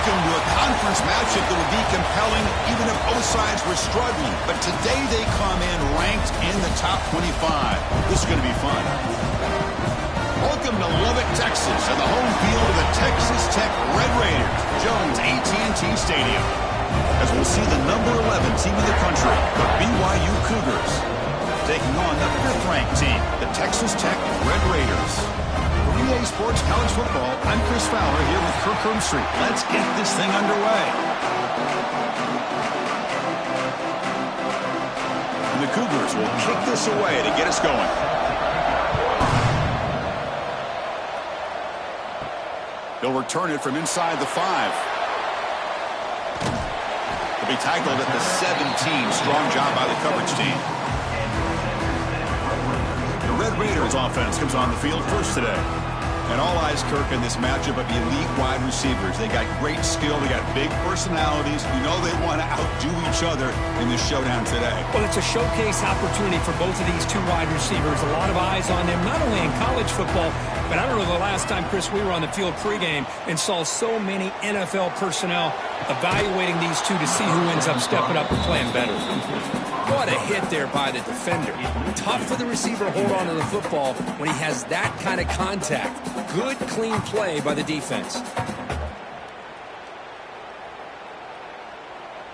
Welcome to a conference matchup that would be compelling even if both sides were struggling. But today they come in ranked in the top 25. This is going to be fun. Welcome to Lubbock, Texas, and the home field of the Texas Tech Red Raiders, Jones AT&T Stadium. As we'll see the number 11 team in the country, the BYU Cougars, taking on the 5th-ranked team, the Texas Tech Red Raiders. For EA Sports College Football, I'm Chris Fowler here with Kirk Herbstreit. Let's get this thing underway. And the Cougars will kick this away to get us going. He'll return it from inside the 5. He'll be tackled at the 17. Strong job by the coverage team. The Red Raiders offense comes on the field first today. And all eyes, Kirk, in this matchup of elite wide receivers. They got great skill. They got big personalities. You know they want to outdo each other in this showdown today. Well, it's a showcase opportunity for both of these two wide receivers. A lot of eyes on them, not only in college football, but I don't know the last time, Chris, we were on the field pregame and saw so many NFL personnel evaluating these two to see who ends up stepping up and playing better. What a hit there by the defender. Tough for the receiver to hold on to the football when he has that kind of contact. Good, clean play by the defense.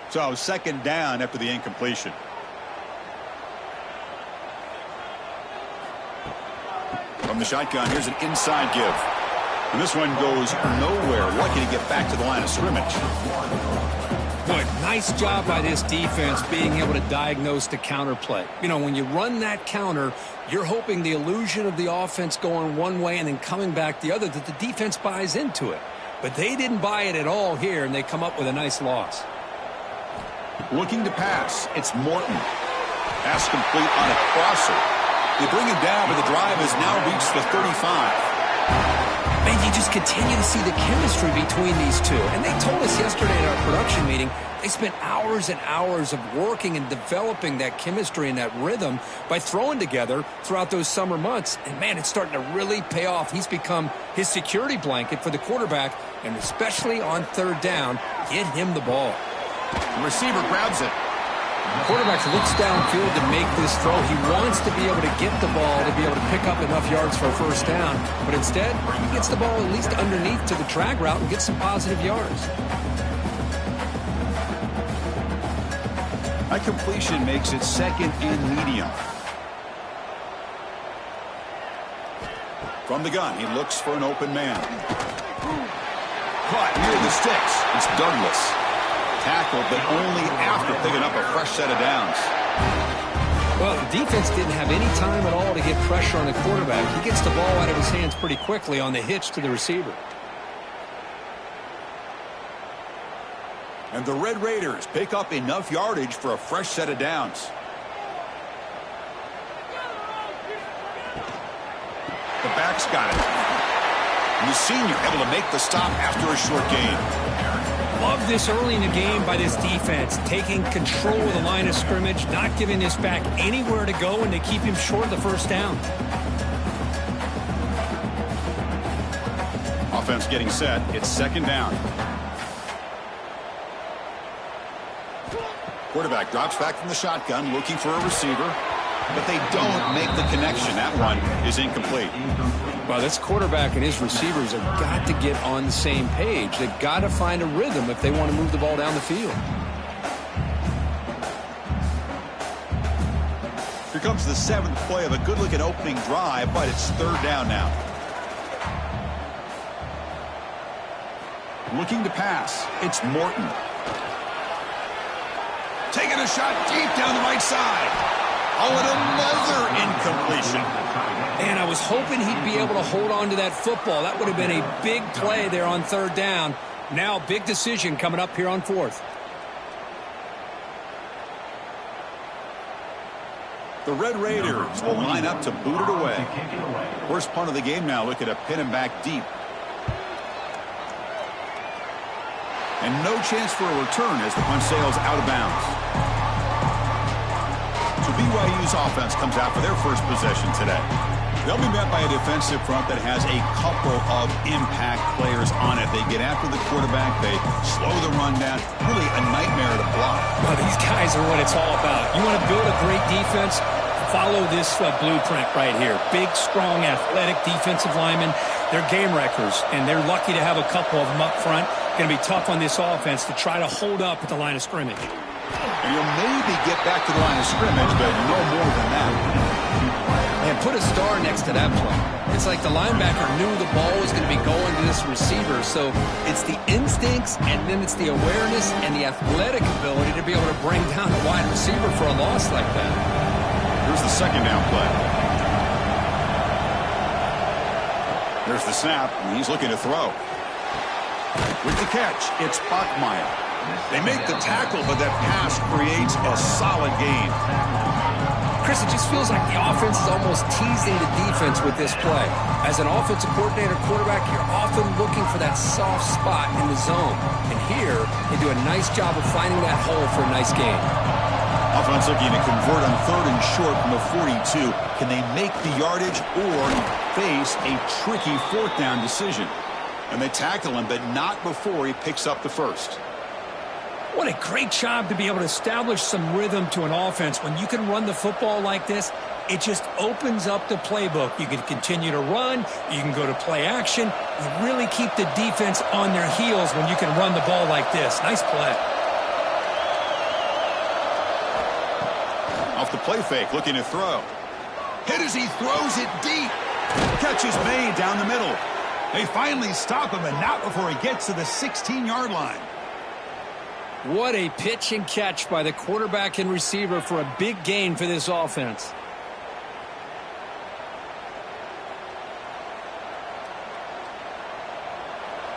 So, second down after the incompletion. From the shotgun, here's an inside give. And this one goes nowhere. Lucky to get back to the line of scrimmage. Good. Nice job by this defense being able to diagnose the counter play. You know, when you run that counter, you're hoping the illusion of the offense going one way and then coming back the other, that the defense buys into it. But they didn't buy it at all here, and they come up with a nice loss. Looking to pass. It's Morton. Pass complete on a crosser. They bring him down, but the drive has now reached the 35. Man, you just continue to see the chemistry between these two. And they told us yesterday at our production meeting, they spent hours and hours of working and developing that chemistry and that rhythm by throwing together throughout those summer months. And, man, it's starting to really pay off. He's become his security blanket for the quarterback, and especially on third down, get him the ball. The receiver grabs it. The quarterback looks downfield to make this throw. He wants to be able to get the ball to be able to pick up enough yards for a first down. But instead, he gets the ball at least underneath to the drag route and gets some positive yards. A completion makes it second and medium. From the gun, he looks for an open man. Caught near the sticks. It's Douglas. Tackled, but only after picking up a fresh set of downs. Well, the defense didn't have any time at all to get pressure on the quarterback. He gets the ball out of his hands pretty quickly on the hitch to the receiver. And the Red Raiders pick up enough yardage for a fresh set of downs. The back's got it. And the senior able to make the stop after a short gain. Love this early in the game by this defense, taking control of the line of scrimmage, not giving this back anywhere to go, and they keep him short of the first down. Offense getting set. It's second down. Quarterback drops back from the shotgun, looking for a receiver, but they don't make the connection. That one is incomplete. Well, this quarterback and his receivers have got to get on the same page. They've got to find a rhythm if they want to move the ball down the field. Here comes the 7th play of a good-looking opening drive, but it's third down now. Looking to pass. It's Morton. Taking a shot deep down the right side. Oh, and another incompletion. And I was hoping he'd be able to hold on to that football. That would have been a big play there on third down. Now, big decision coming up here on fourth. The Red Raiders will line up to boot it away. First punt of the game now, looking to pin him back deep. And no chance for a return as the punt sails out of bounds. So BYU's offense comes out for their first possession today. They'll be met by a defensive front that has a couple of impact players on it. They get after the quarterback. They slow the run down. Really a nightmare to block. Well, these guys are what it's all about. You want to build a great defense? Follow this blueprint right here. Big, strong, athletic defensive linemen. They're game wreckers, and they're lucky to have a couple of them up front. Going to be tough on this offense to try to hold up at the line of scrimmage. And you'll maybe get back to the line of scrimmage, but no more than that. And put a star next to that play. It's like the linebacker knew the ball was going to be going to this receiver, so it's the instincts, and then it's the awareness and the athletic ability to be able to bring down a wide receiver for a loss like that. Here's the second down play. There's the snap, and he's looking to throw. With the catch, it's Bachmeier. They make the tackle, but that pass creates a solid gain. Chris, it just feels like the offense is almost teasing the defense with this play. As an offensive coordinator quarterback, you're often looking for that soft spot in the zone. And here, they do a nice job of finding that hole for a nice gain. Offense looking to convert on 3rd and short from the 42. Can they make the yardage or face a tricky 4th down decision? And they tackle him, but not before he picks up the first. What a great job to be able to establish some rhythm to an offense. When you can run the football like this, it just opens up the playbook. You can continue to run. You can go to play action. You really keep the defense on their heels when you can run the ball like this. Nice play. Off the play fake, looking to throw. Hit as he throws it deep. Catch is made down the middle. They finally stop him, and not before he gets to the 16-yard line. What a pitch and catch by the quarterback and receiver for a big gain for this offense.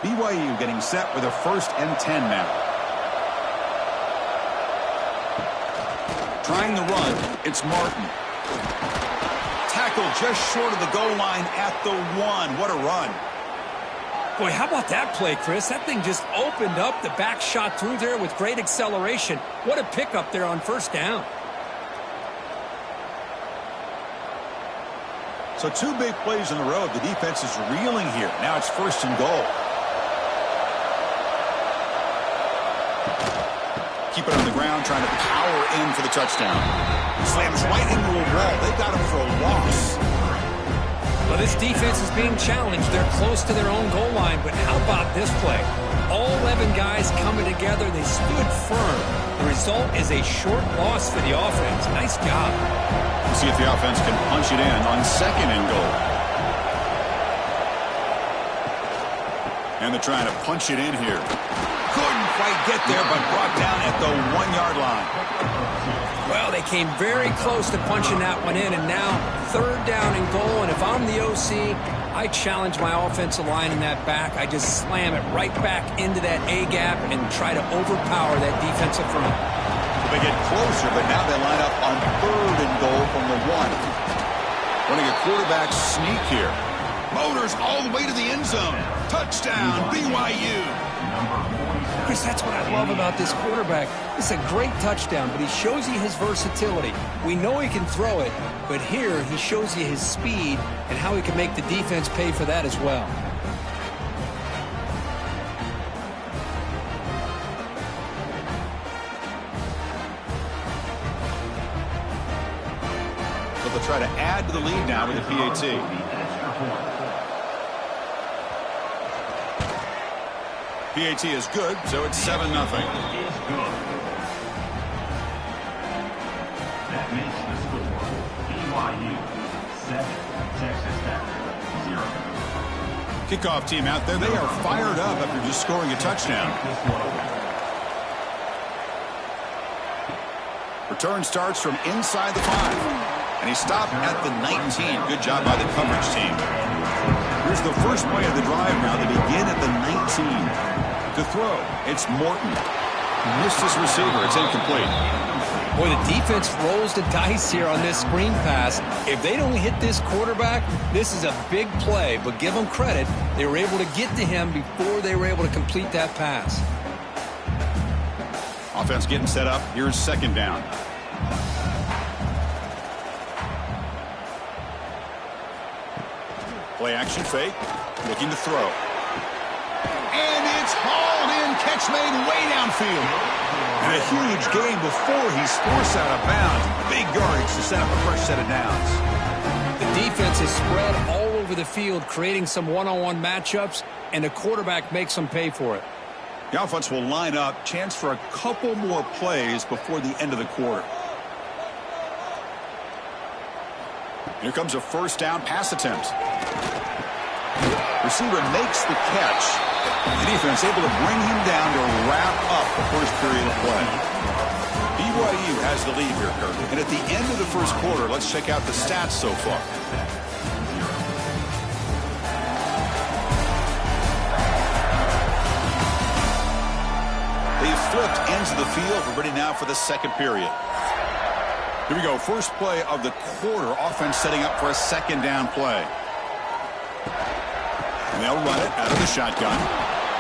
BYU getting set with a 1st and 10 now. Trying the run, it's Martin. Tackle just short of the goal line at the 1. What a run. Boy, how about that play, Chris? That thing just opened up. The back shot through there with great acceleration. What a pickup there on 1st down. So 2 big plays in a row. The defense is reeling here. Now it's 1st and goal. Keep it on the ground, trying to power in for the touchdown. Slams right into a wall. They got him for a loss. Well, this defense is being challenged. They're close to their own goal line, but how about this play? All 11 guys coming together. They stood firm. The result is a short loss for the offense. Nice job. We'll see if the offense can punch it in on 2nd and goal. And they're trying to punch it in here. Couldn't quite get there, but brought down at the 1-yard line. Well, they came very close to punching that one in, and now 3rd down and goal. And if I'm the OC, I challenge my offensive line in that back. I just slam it right back into that A-gap and try to overpower that defensive front. They get closer, but now they line up on 3rd and goal from the 1. Running a quarterback sneak here. Motors all the way to the end zone. Touchdown, BYU. Chris, that's what I love about this quarterback. It's a great touchdown, but he shows you his versatility. We know he can throw it, but here he shows you his speed and how he can make the defense pay for that as well. So they'll try to add to the lead now with the PAT. PAT is good, so it's 7-0. That makes the score BYU 7, Texas Tech 0. Kickoff team out there, they are fired up after just scoring a touchdown. Return starts from inside the 5. And he stopped at the 19. Good job by the coverage team. Here's the first play of the drive now. They begin at the 19. To throw, it's Morton. Missed his receiver. It's incomplete. Boy, the defense rolls the dice here on this screen pass. If they don't hit this quarterback, this is a big play. But give them credit. They were able to get to him before they were able to complete that pass. Offense getting set up. Here's 2nd down. Play action fake. Looking to throw. And it's hauled in. Catch made way downfield. And a huge gain before he's forced out of bounds. Big yardage to set up a fresh set of downs. The defense is spread all over the field, creating some one-on-one matchups, and the quarterback makes them pay for it. The offense will line up. Chance for a couple more plays before the end of the quarter. Here comes a first down pass attempt. Receiver makes the catch. The defense able to bring him down to wrap up the first period of play. BYU has the lead here, Kirk. And at the end of the first quarter, let's check out the stats so far. They've flipped ends of the field. We're ready now for the second period. Here we go. First play of the quarter. Offense setting up for a second down play. And they'll run it out of the shotgun.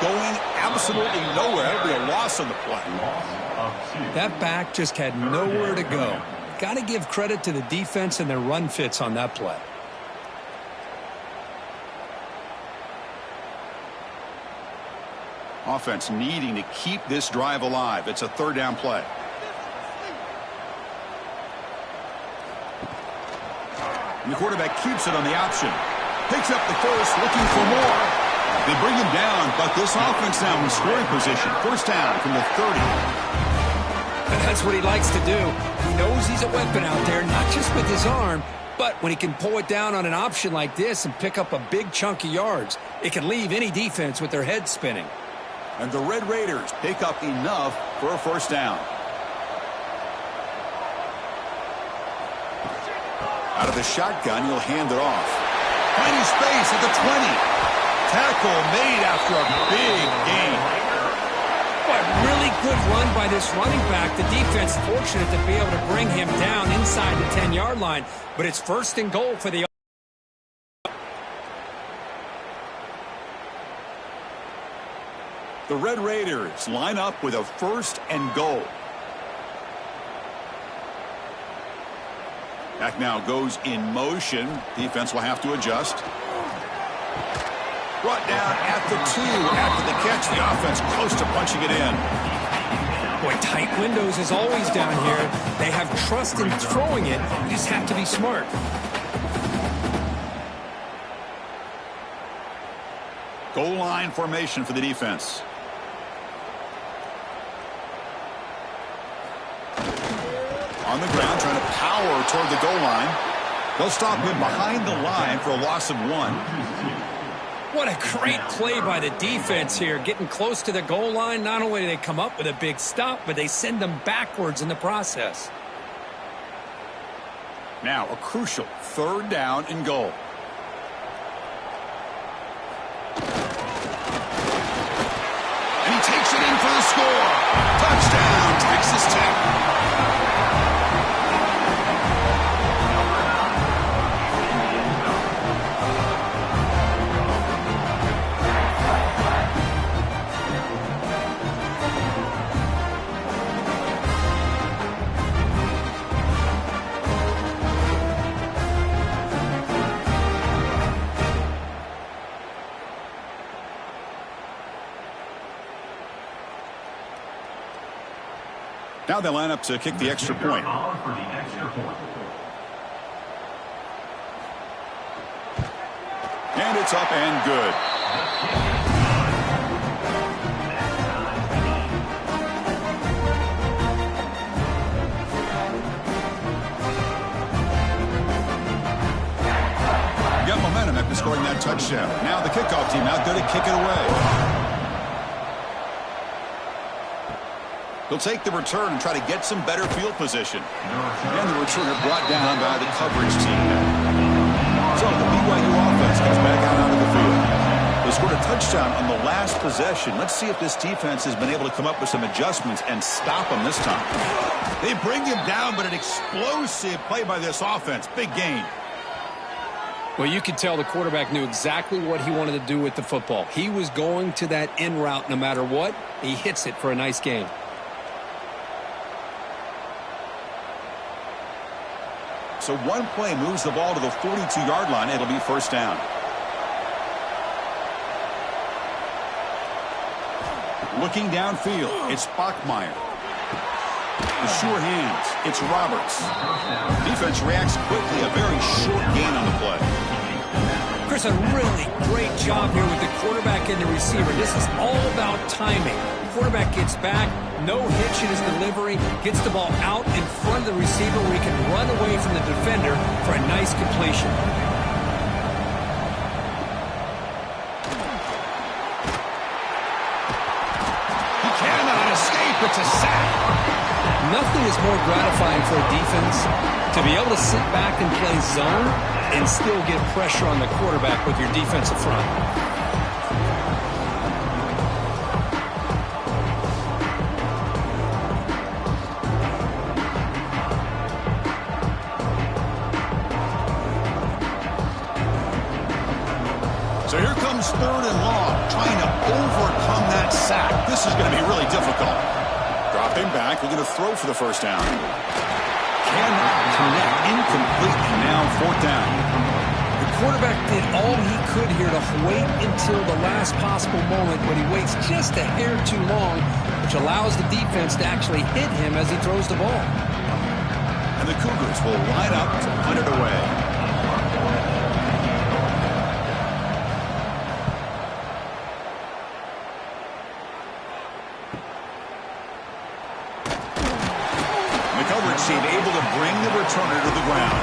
Going absolutely nowhere. That'll be a loss on the play. That back just had nowhere to go. Got to give credit to the defense and their run fits on that play. Offense needing to keep this drive alive. It's a third down play. And the quarterback keeps it on the option. Picks up the first, looking for more. They bring him down, but this offense now in scoring position. First down from the 30. And that's what he likes to do. He knows he's a weapon out there, not just with his arm, but when he can pull it down on an option like this and pick up a big chunk of yards, it can leave any defense with their head spinning. And the Red Raiders pick up enough for a first down. Out of the shotgun, he'll hand it off. Finding space at the 20. Tackle made after a big gain. What really good run by this running back. The defense fortunate to be able to bring him down inside the 10-yard line. But it's first and goal for the The Red Raiders line up with a first and goal. Back now goes in motion. Defense will have to adjust. Brought down at the 2 after the catch. The offense close to punching it in. Boy, tight windows is always down here. They have trust in throwing it. You just have to be smart. Goal line formation for the defense. On the ground, trying to power toward the goal line. They'll stop him behind the line for a loss of 1. What a great play by the defense here. Getting close to the goal line, not only do they come up with a big stop, but they send them backwards in the process. Now a crucial third down and goal. And he takes it in for the score. Touchdown, Texas Tech. Now they line up to kick the extra point. And it's up and good. Got momentum after scoring that touchdown. Now the kickoff team out there to kick it away. They'll take the return and try to get some better field position. And the returner brought down by the coverage team. So the BYU offense comes back out onto the field. They scored a touchdown on the last possession. Let's see if this defense has been able to come up with some adjustments and stop them this time. They bring him down, but an explosive play by this offense. Big gain. Well, you could tell the quarterback knew exactly what he wanted to do with the football. He was going to that in route no matter what. He hits it for a nice gain. So one play moves the ball to the 42-yard line. It'll be first down. Looking downfield, it's Bachmeier. The sure hands, it's Roberts. Defense reacts quickly, a very short gain on the play. Chris, a really great job here with the quarterback and the receiver. This is all about timing. Quarterback gets back, no hitch in his delivery, gets the ball out in front of the receiver where he can run away from the defender for a nice completion. He cannot escape. It's a sack. Nothing is more gratifying for a defense to be able to sit back and play zone and still get pressure on the quarterback with your defensive front. So here comes 3rd and long, trying to overcome that sack. This is going to be really difficult. Dropping back, we're going to throw for the first down. Cannot connect, incomplete, and now 4th down. The quarterback did all he could here to wait until the last possible moment, but he waits just a hair too long, which allows the defense to actually hit him as he throws the ball. And the Cougars will line up to punt it away. Team able to bring the returner to the ground.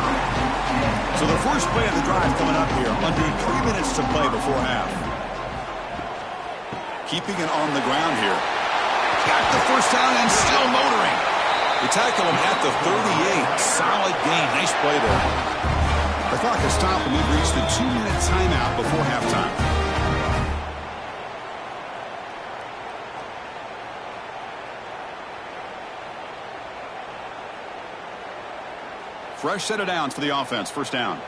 So the first play of the drive coming up here, under 3 minutes to play before half. Keeping it on the ground here. Got the first down and still motoring. They tackle him at the 38. Solid gain. Nice play there. The clock has stopped and we've reached the 2-minute timeout before halftime. Fresh set of downs for the offense. First down.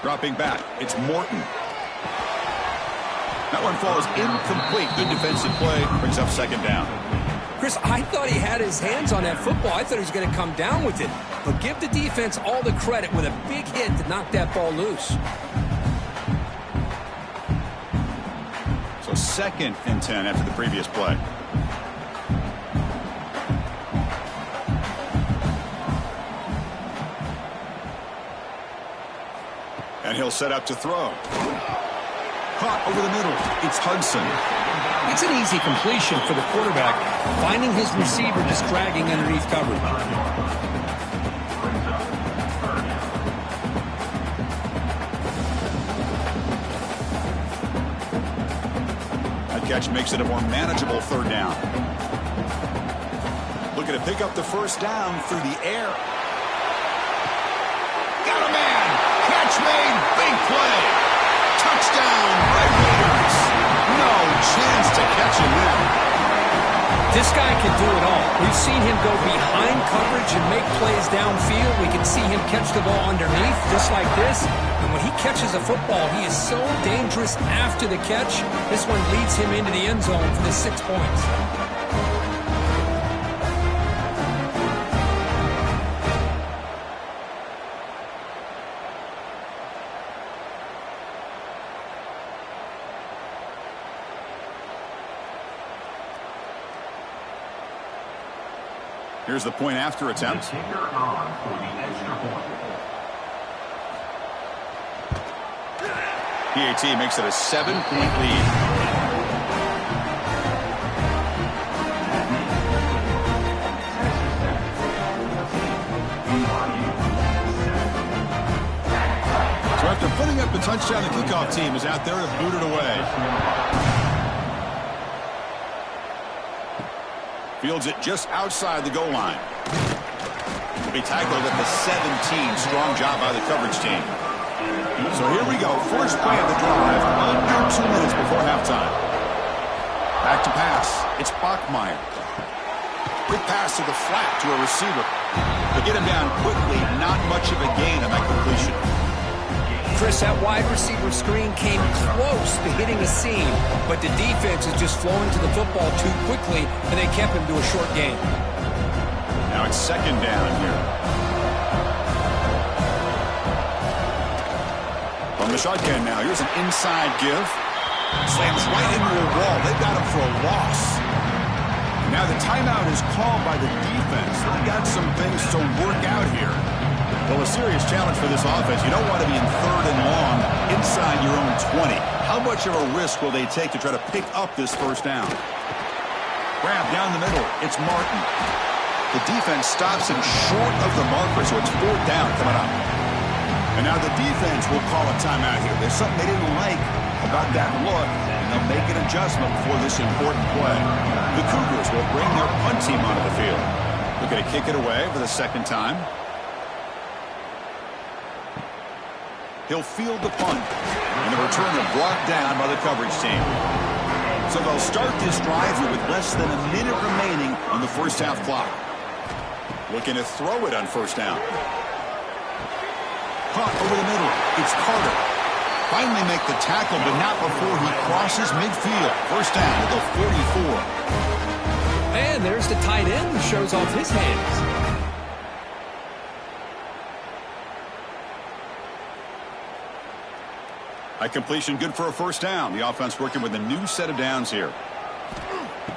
Dropping back. It's Morton. That one falls incomplete. Good defensive play. Brings up 2nd down. Chris, I thought he had his hands on that football. I thought he was going to come down with it. But give the defense all the credit with a big hit to knock that ball loose. So 2nd and 10 after the previous play. And he'll set up to throw. Caught over the middle. It's Hudson. It's an easy completion for the quarterback, finding his receiver just dragging underneath coverage. That catch makes it a more manageable 3rd down. Looking to pick up the first down through the air. Got a man. Catch made. Big play. Touchdown, Red Raiders. No chance to catch him there. This guy can do it all. We've seen him go behind coverage and make plays downfield. We can see him catch the ball underneath just like this. And when he catches a football, he is so dangerous after the catch. This one leads him into the end zone for the 6 points. Here's the point after attempt. The kicker on for the extra point. PAT makes it a 7-point lead. So after putting up the touchdown, the kickoff team is out there to boot it away. Fields it just outside the goal line. Will be tackled at the 17. Strong job by the coverage team. So here we go. First play of the drive. Under 2 minutes before halftime. Back to pass. It's Bachmeier. Quick pass to the flat to a receiver. They get him down quickly. Not much of a gain on that completion. Chris, that wide receiver screen came close to hitting a seam, but the defense is just flowing to the football too quickly, and they kept him to a short gain. Now it's 2nd down here. From the shotgun now, here's an inside give. Slams right into a wall. They've got him for a loss. Now the timeout is called by the defense. They got some things to work out here. Well, a serious challenge for this offense. You don't want to be in 3rd and long inside your own 20. How much of a risk will they take to try to pick up this first down? Grab down the middle. It's Martin. The defense stops him short of the marker, so it's 4th down coming up. And now the defense will call a timeout here. There's something they didn't like about that look, and they'll make an adjustment for this important play. The Cougars will bring their punt team onto the field. They're going to kick it away for the 2nd time. He'll field the punt, and the return is brought down by the coverage team. So they'll start this drive here with less than a minute remaining on the first half clock. Looking to throw it on 1st down. Caught over the middle. It's Carter. Finally make the tackle, but not before he crosses midfield. 1st down at the 44. And there's the tight end who shows off his hands. A completion good for a 1st down. The offense working with a new set of downs here.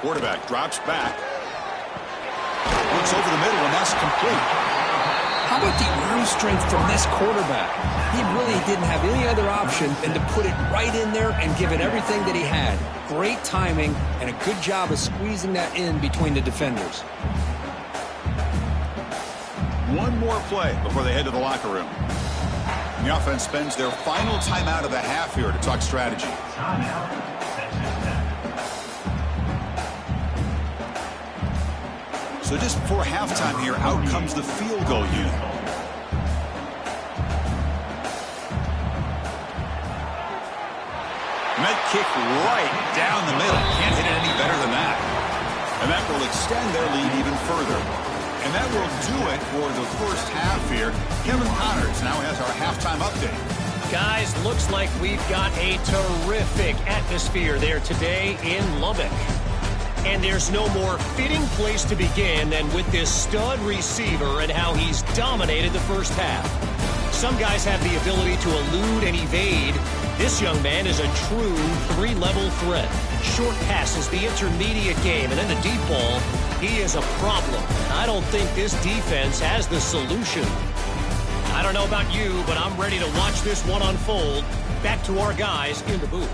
Quarterback drops back. Looks over the middle, and that's complete. How about the arm strength from this quarterback? He really didn't have any other option than to put it right in there and give it everything that he had. Great timing and a good job of squeezing that in between the defenders. One more play before they head to the locker room. And the offense spends their final timeout of the half here to talk strategy. So just before halftime here, out comes the field goal unit. Met kick right down the middle. Can't hit it any better than that. And that will extend their lead even further. And that will do it for the first half here. Kevin Connors now has our halftime update. Guys, looks like we've got a terrific atmosphere there today in Lubbock. And there's no more fitting place to begin than with this stud receiver and how he's dominated the first half. Some guys have the ability to elude and evade. This young man is a true 3-level threat. Short passes, the intermediate game, and then the deep ball. He is a problem. And I don't think this defense has the solution. I don't know about you, but I'm ready to watch this one unfold. Back to our guys in the booth.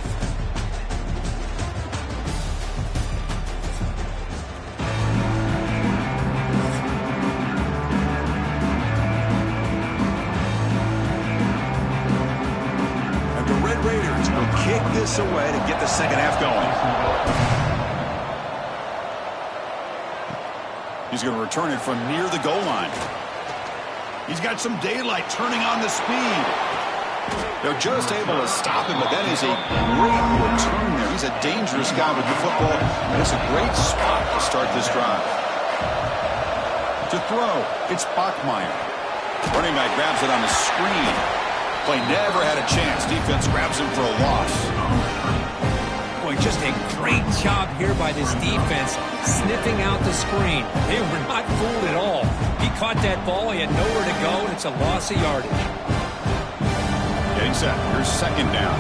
And the Red Raiders will kick this away to get the second half going. He's going to return it from near the goal line. He's got some daylight turning on the speed. They're just able to stop him, but that is a great return there. He's a dangerous guy with the football, and it's a great spot to start this drive. To throw, it's Bachmeier. Running back grabs it on the screen. Play never had a chance. Defense grabs him for a loss. Boy, just a great job here by this defense, sniffing out the screen. They were not fooled at all. He caught that ball, he had nowhere to go, and it's a loss of yardage. Getting set. Here's 2nd down.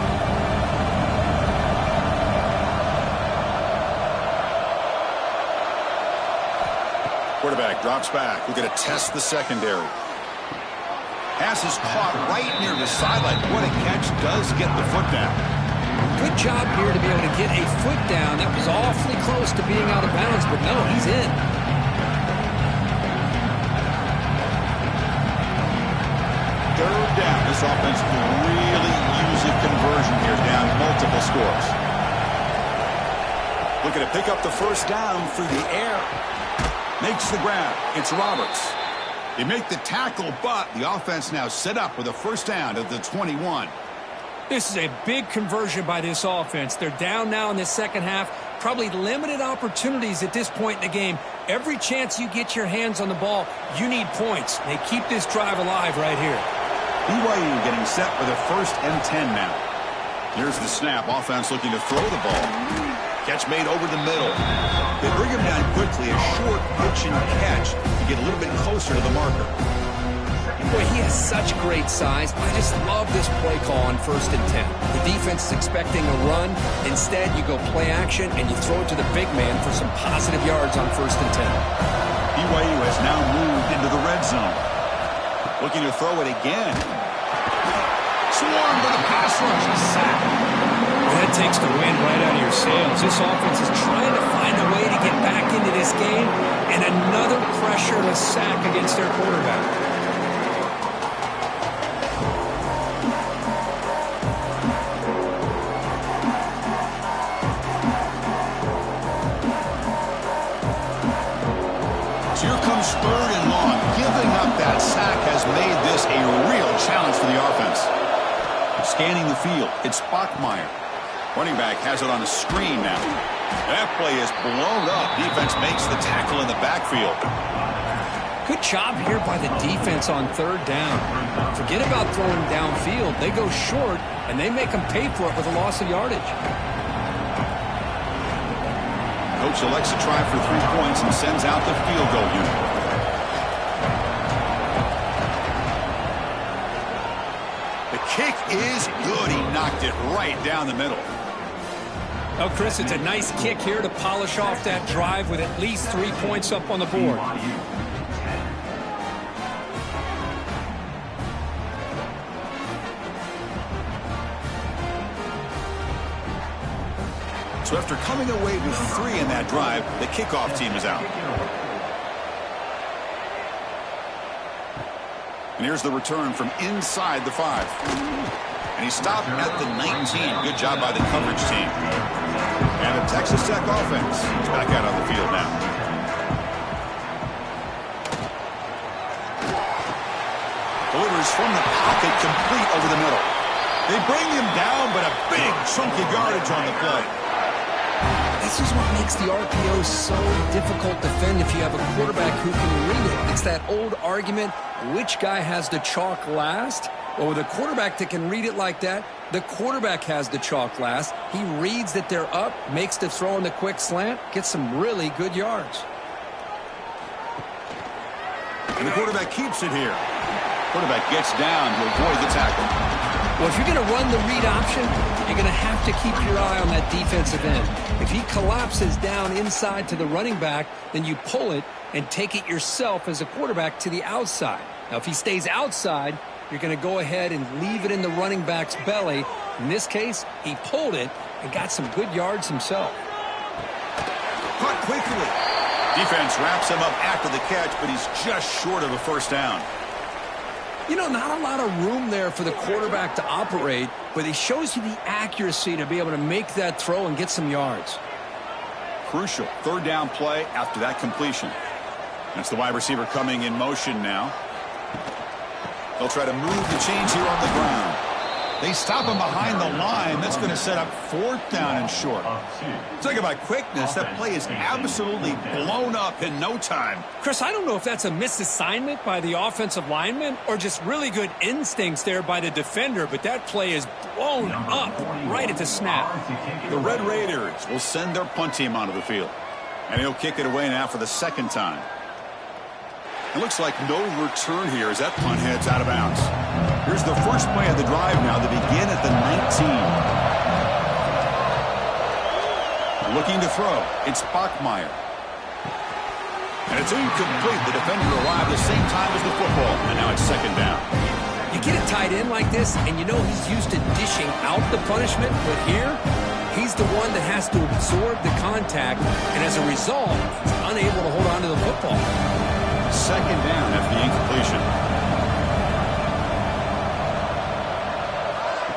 Quarterback drops back. We're going to test the secondary. Pass is caught right near the sideline. What a catch. Does get the foot down. Good job here to be able to get a foot down. That was awfully close to being out of bounds, but no, he's in. Third down. This offense can really use a conversion here, down multiple scores. Looking to pick up the first down through the air. Makes the grab. It's Roberts. They make the tackle, but the offense now set up with a first down at the 21. This is a big conversion by this offense. They're down now in the second half. Probably limited opportunities at this point in the game. Every chance you get your hands on the ball, you need points. They keep this drive alive right here. BYU getting set for the 1st and 10 now. Here's the snap. Offense looking to throw the ball. Catch made over the middle. They bring him down quickly. A short pitch and catch to get a little bit closer to the marker. Boy, he has such great size. I just love this play call on 1st and 10. The defense is expecting a run. Instead, you go play action and you throw it to the big man for some positive yards on 1st and 10. BYU has now moved into the red zone. Looking to throw it again. Swarmed by the pass rush. A sack. Well, that takes the wind right out of your sails. This offense is trying to find a way to get back into this game, and another pressure and a sack against their quarterback. Third and long. Giving up that sack has made this a real challenge for the offense. Scanning the field, it's Bachmeier. Running back has it on a screen now. That play is blown up. Defense makes the tackle in the backfield. Good job here by the defense on 3rd down. Forget about throwing downfield. They go short, and they make them pay for it with a loss of yardage. Coach elects to try for 3 points and sends out the field goal unit. The kick is good. He knocked it right down the middle. Oh, Chris, it's a nice kick here to polish off that drive with at least 3 points up on the board. So after coming away with 3 in that drive, the kickoff team is out. And here's the return from inside the 5. And he stopped at the 19. Good job by the coverage team. And the Texas Tech offense is back out on the field now. Delivers from the pocket, complete over the middle. They bring him down, but a big chunky yardage on the play. This is what makes the RPO so difficult to defend if you have a quarterback who can read it. It's that old argument, which guy has the chalk last? Well, with a quarterback that can read it like that, the quarterback has the chalk last. He reads that they're up, makes the throw in the quick slant, gets some really good yards. And the quarterback keeps it here. Quarterback gets down to avoid the tackle. Well, if you're going to run the read option, you're going to have to keep your eye on that defensive end. If he collapses down inside to the running back, then you pull it and take it yourself as a quarterback to the outside. Now, if he stays outside, you're going to go ahead and leave it in the running back's belly. In this case, he pulled it and got some good yards himself. Caught quickly. Defense wraps him up after the catch, but he's just short of a first down. You know, not a lot of room there for the quarterback to operate, but he shows you the accuracy to be able to make that throw and get some yards. Crucial 3rd down play after that completion. That's the wide receiver coming in motion now. They'll try to move the chains here on the ground. They stop him behind the line. That's going to set up 4th down and short. Talk about quickness. That play is absolutely blown up in no time. Chris, I don't know if that's a misassignment by the offensive lineman or just really good instincts there by the defender, but that play is blown up right at the snap. The Red Raiders will send their punt team onto the field. And he'll kick it away now for the 2nd time. It looks like no return here as that punt heads out of bounds. Here's the first play of the drive now. They begin at the 19. Looking to throw. It's Bachmeier. And it's incomplete. The defender arrived the same time as the football. And now it's 2nd down. You get a tight end like this, and you know he's used to dishing out the punishment, but here, he's the one that has to absorb the contact, and as a result, he's unable to hold on to the football. 2nd down after the incompletion.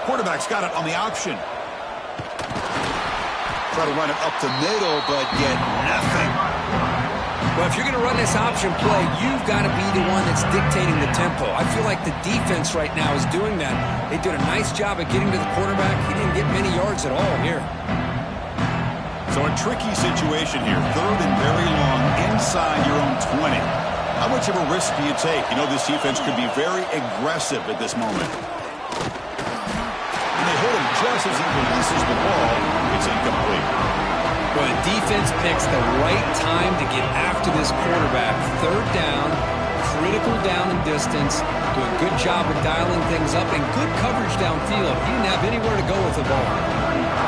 Quarterback's got it on the option. Try to run it up the middle, but get nothing. Well, if you're going to run this option play, you've got to be the one that's dictating the tempo. I feel like the defense right now is doing that. They did a nice job of getting to the quarterback. He didn't get many yards at all here. So a tricky situation here. 3rd and very long inside your own 20. How much of a risk do you take? You know this defense could be very aggressive at this moment. And they hit him just as he releases the ball. It's incomplete. Well, the defense picks the right time to get after this quarterback. 3rd down, critical down and distance, do a good job of dialing things up, and good coverage downfield. He didn't have anywhere to go with the ball.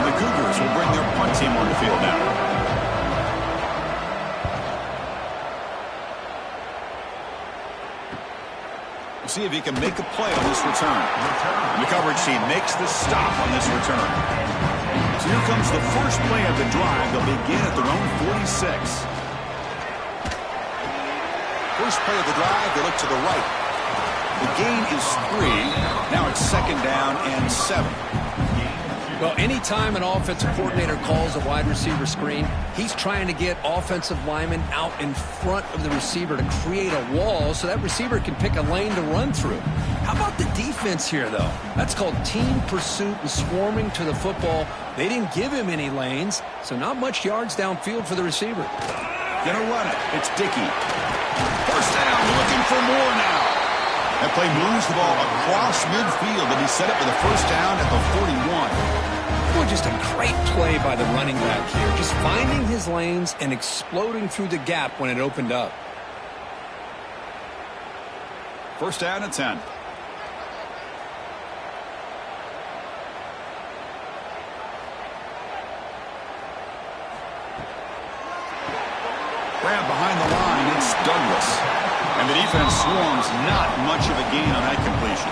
The Cougars will bring their punt team on the field now. We'll see if he can make a play on this return. The coverage team makes the stop on this return. So here comes the first play of the drive. They'll begin at their own 46. First play of the drive, they look to the right. The gain is 3. Now it's 2nd down and 7. Well, anytime an offensive coordinator calls a wide receiver screen, he's trying to get offensive linemen out in front of the receiver to create a wall so that receiver can pick a lane to run through. How about the defense here, though? That's called team pursuit and swarming to the football. They didn't give him any lanes, so not much yards downfield for the receiver. Gonna run it. It's Dickey. First down, looking for more now. That play moves the ball across midfield, and he set up for the first down at the 41. Well, just a great play by the running back here. Just finding his lanes and exploding through the gap when it opened up. First down at 10. Grab behind the line, it's Douglas. And the defense swarms, not much of a gain on that completion.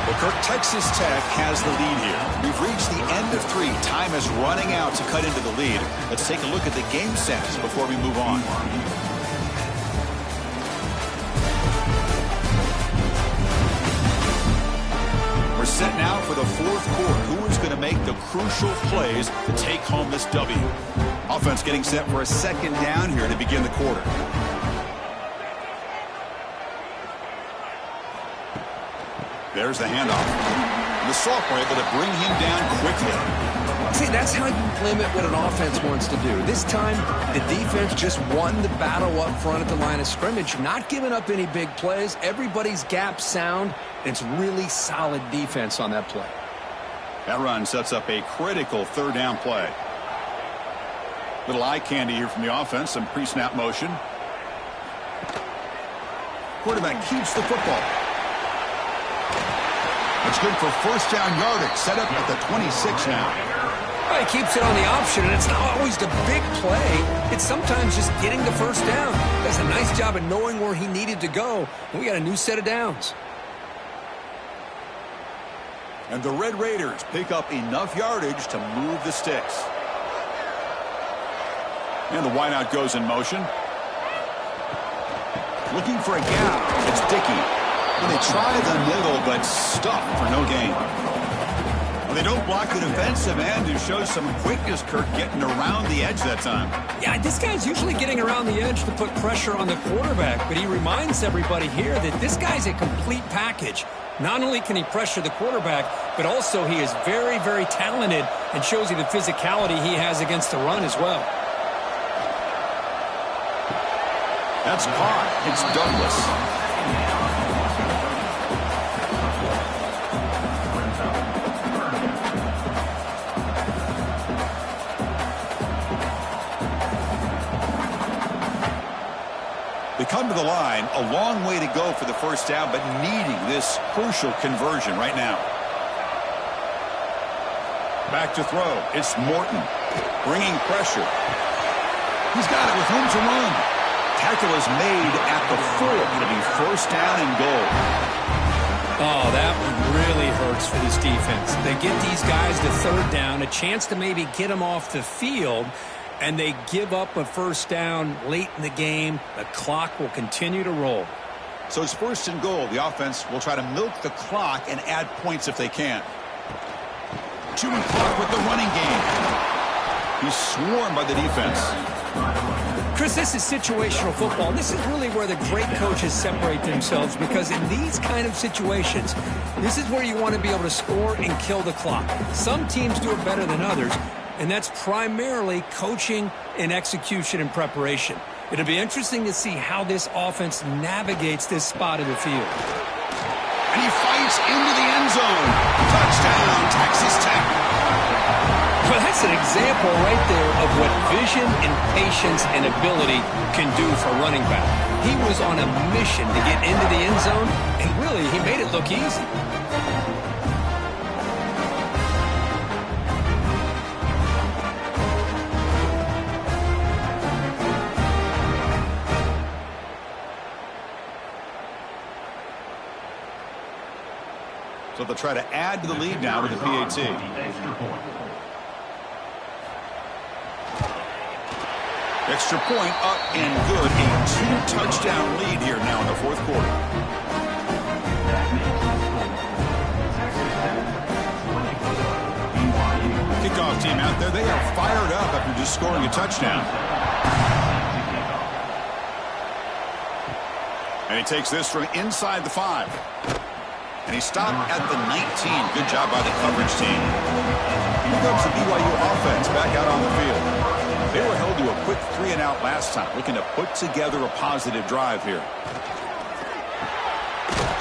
Well, Kirk, Texas Tech has the lead here. We've reached the end of 3. Time is running out to cut into the lead. Let's take a look at the game stats before we move on. Set now for the 4th quarter. Who is going to make the crucial plays to take home this W? Offense getting set for a 2nd down here to begin the quarter. There's the handoff. The sophomore able to bring him down quickly. See, that's how you limit what an offense wants to do. This time, the defense just won the battle up front at the line of scrimmage, not giving up any big plays. Everybody's gap sound. It's really solid defense on that play. That run sets up a critical 3rd down play. Little eye candy here from the offense. Some pre-snap motion. Quarterback keeps the football. It's good for first down yardage. Set up at the 26 now. Well, he keeps it on the option, and it's not always the big play. It's sometimes just getting the first down. Does a nice job of knowing where he needed to go. And we got a new set of downs. And the Red Raiders pick up enough yardage to move the sticks. And the wideout goes in motion. Looking for a gap. It's Dickey. And they try the middle, but stuffed for no gain. Well, they don't block the defensive end, who shows some quickness, Kirk, getting around the edge that time. Yeah, this guy's usually getting around the edge to put pressure on the quarterback, but he reminds everybody here that this guy's a complete package. Not only can he pressure the quarterback, but also he is very, very talented and shows you the physicality he has against the run as well. That's caught. It's Douglas. They come to the line, a long way to go for the first down, but needing this crucial conversion right now. Back to throw. It's Morton, bringing pressure. He's got it with room to run. Tackle is made at the 4. It'll be first down and goal. Oh, that one really hurts for this defense. They get these guys to 3rd down, a chance to maybe get them off the field, and they give up a first down late in the game. The clock will continue to roll. So it's 1st and goal. The offense will try to milk the clock and add points if they can. Chewing clock with the running game. He's swarmed by the defense. Chris, this is situational football. This is really where the great coaches separate themselves, because in these kind of situations, this is where you want to be able to score and kill the clock. Some teams do it better than others, and that's primarily coaching and execution and preparation. It'll be interesting to see how this offense navigates this spot of the field. And he fights into the end zone. Touchdown, Texas Tech. Well, that's an example right there of what vision and patience and ability can do for a running back. He was on a mission to get into the end zone, and really, he made it look easy. So they'll try to add to the lead now with the PAT. Extra point up and good. A 2-touchdown lead here now in the fourth quarter. Kickoff team out there. They are fired up after just scoring a touchdown. And he takes this from inside the 5. And he stopped at the 19. Good job by the coverage team. Here comes the BYU offense back out on the field. They were held to a quick 3-and-out last time, looking to put together a positive drive here.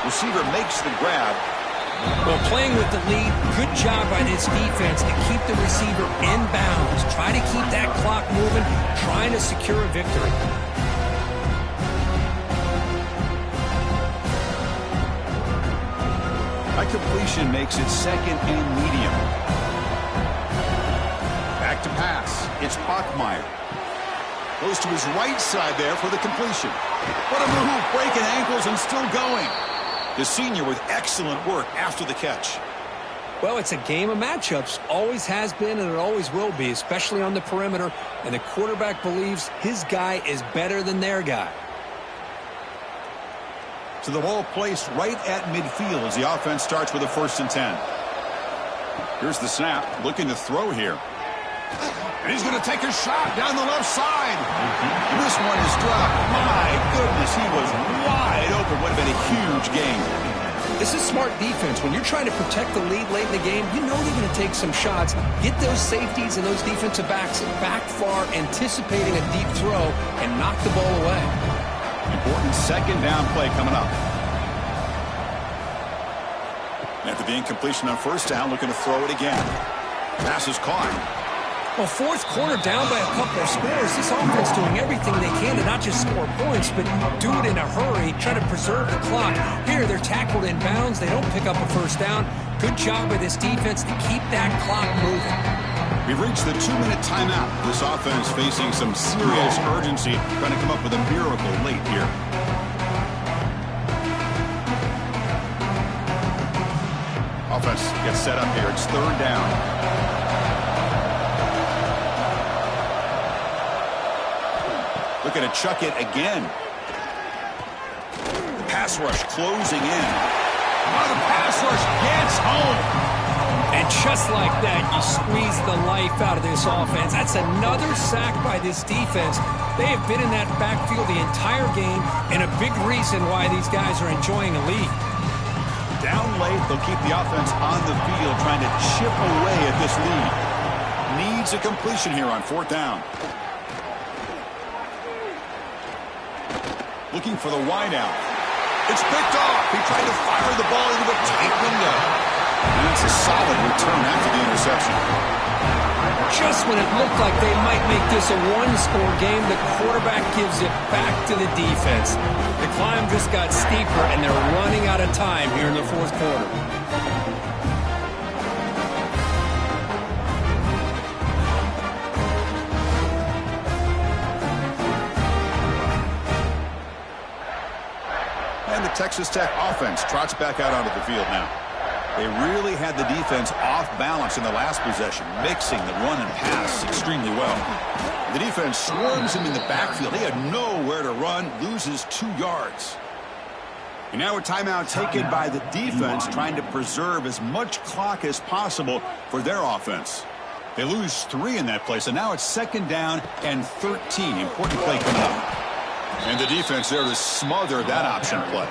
Receiver makes the grab. Well, playing with the lead, good job by this defense to keep the receiver in bounds. Try to keep that clock moving, trying to secure a victory. That completion makes it second and medium. Back to pass. It's Bachmeier. Goes to his right side there for the completion. What a move, breaking ankles and still going. The senior with excellent work after the catch. Well, it's a game of matchups. Always has been and it always will be, especially on the perimeter. And the quarterback believes his guy is better than their guy. So the ball placed right at midfield as the offense starts with a 1st and 10. Here's the snap, looking to throw here. And he's going to take a shot down the left side. And this one is dropped. My goodness, he was wide open. Would have been a huge game. This is smart defense. When you're trying to protect the lead late in the game, you know they're going to take some shots. Get those safeties and those defensive backs back far, anticipating a deep throw, and knock the ball away. Important 2nd down play coming up. After the incompletion on 1st down, looking to throw it again. Pass is caught. Well, 4th quarter down by a couple of scores. This offense doing everything they can to not just score points, but do it in a hurry, try to preserve the clock. Here, they're tackled in bounds. They don't pick up a 1st down. Good job by this defense to keep that clock moving. We've reached the 2-minute timeout. This offense facing some serious urgency, trying to come up with a miracle late here. Offense gets set up here. It's 3rd down. Looking to chuck it again. The pass rush closing in. Oh, the pass rush gets home. And just like that, you squeeze the life out of this offense. That's another sack by this defense. They have been in that backfield the entire game, and a big reason why these guys are enjoying a lead. Down late, they'll keep the offense on the field, trying to chip away at this lead. Needs a completion here on 4th down. Looking for the wideout. It's picked off. He tried to fire the ball into a tight window. And it's a solid return after the interception. Just when it looked like they might make this a 1-score game, the quarterback gives it back to the defense. The climb just got steeper, and they're running out of time here in the 4th quarter. And the Texas Tech offense trots back out onto the field now. They really had the defense off balance in the last possession, mixing the run and pass extremely well. The defense swarms him in the backfield. He had nowhere to run, loses 2 yards. And now a timeout taken by the defense, trying to preserve as much clock as possible for their offense. They lose 3 in that play, so now it's 2nd down and 13. Important play coming up. And the defense there to smother that option play.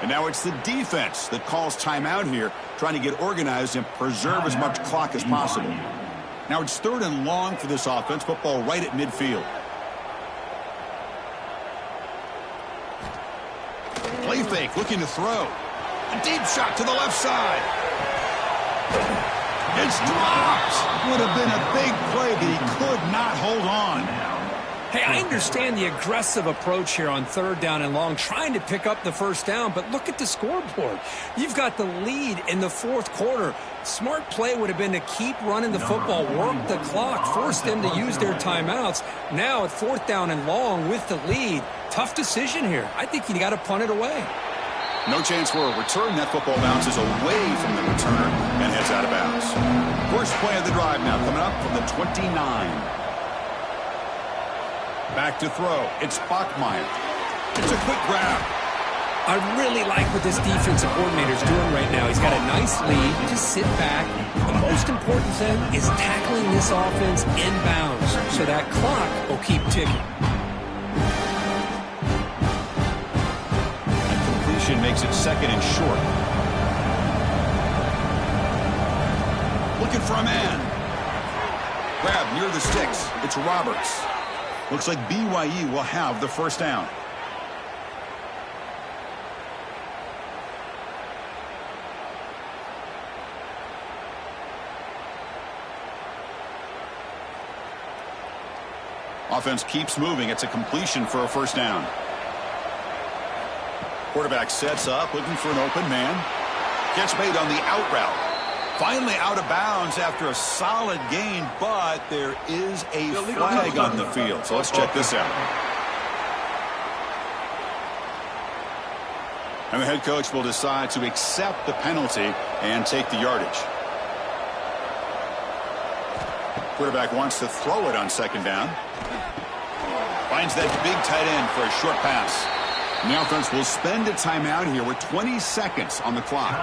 And now it's the defense that calls timeout here, trying to get organized and preserve as much clock as possible. Now it's 3rd and long for this offense. Football right at midfield. Play fake, looking to throw. A deep shot to the left side. It's dropped. Would have been a big play, but he could not hold on. Hey, I understand the aggressive approach here on 3rd down and long, trying to pick up the first down, but look at the scoreboard. You've got the lead in the 4th quarter. Smart play would have been to keep running the football, work the clock, force them to use their timeouts. Now at 4th down and long with the lead, tough decision here. I think you got to punt it away. No chance for a return. That football bounces away from the returner and heads out of bounds. First play of the drive now coming up from the 29. Back to throw. It's Bachmeier. It's a quick grab. I really like what this defensive coordinator is doing right now. He's got a nice lead. Just sit back. The most important thing is tackling this offense inbounds so that clock will keep ticking. Makes it 2nd and short. Looking for a man. Grab near the sticks. It's Roberts. Looks like BYU will have the first down. Offense keeps moving. It's a completion for a first down. Quarterback sets up, looking for an open man. Catch made on the out route. Finally out of bounds after a solid gain, but there is a flag on the field. So let's check this out. And the head coach will decide to accept the penalty and take the yardage. Quarterback wants to throw it on 2nd down. Finds that big tight end for a short pass. And the offense will spend a timeout here with 20 seconds on the clock.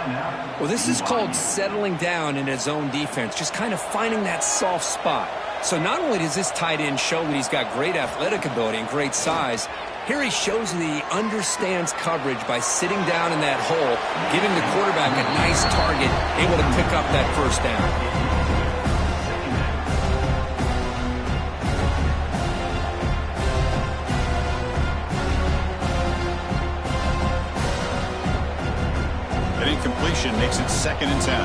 Well, this is called settling down in his own defense, just kind of finding that soft spot. So not only does this tight end show that he's got great athletic ability and great size, here he shows that he understands coverage by sitting down in that hole, giving the quarterback a nice target, able to pick up that first down. Completion makes it 2nd and 10.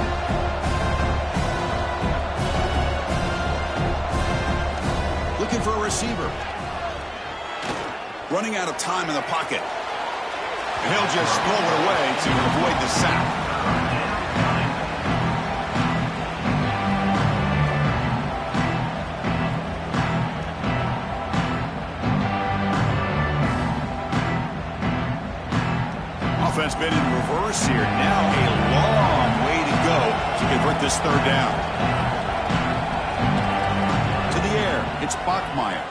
Looking for a receiver. Running out of time in the pocket. And he'll just throw it away to avoid the sack. Offense been in reverse here. Now a long way to go to convert this 3rd down. To the air, it's Bachmeier.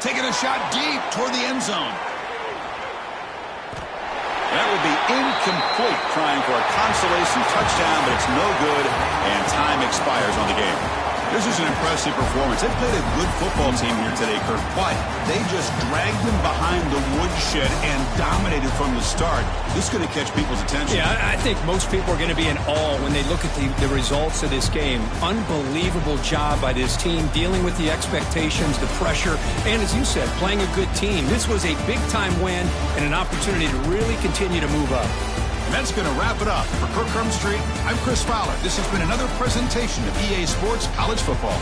Taking a shot deep toward the end zone. That will be incomplete, trying for a consolation touchdown, but it's no good, and time expires on the game. This is an impressive performance. They played a good football team here today, Kirk, but they just dragged them behind the woodshed and dominated from the start. This is going to catch people's attention. Yeah, I think most people are going to be in awe when they look at the results of this game. Unbelievable job by this team, dealing with the expectations, the pressure, and as you said, playing a good team. This was a big-time win and an opportunity to really continue to move up. And that's going to wrap it up. For Kirk Street, I'm Chris Fowler. This has been another presentation of EA Sports College Football.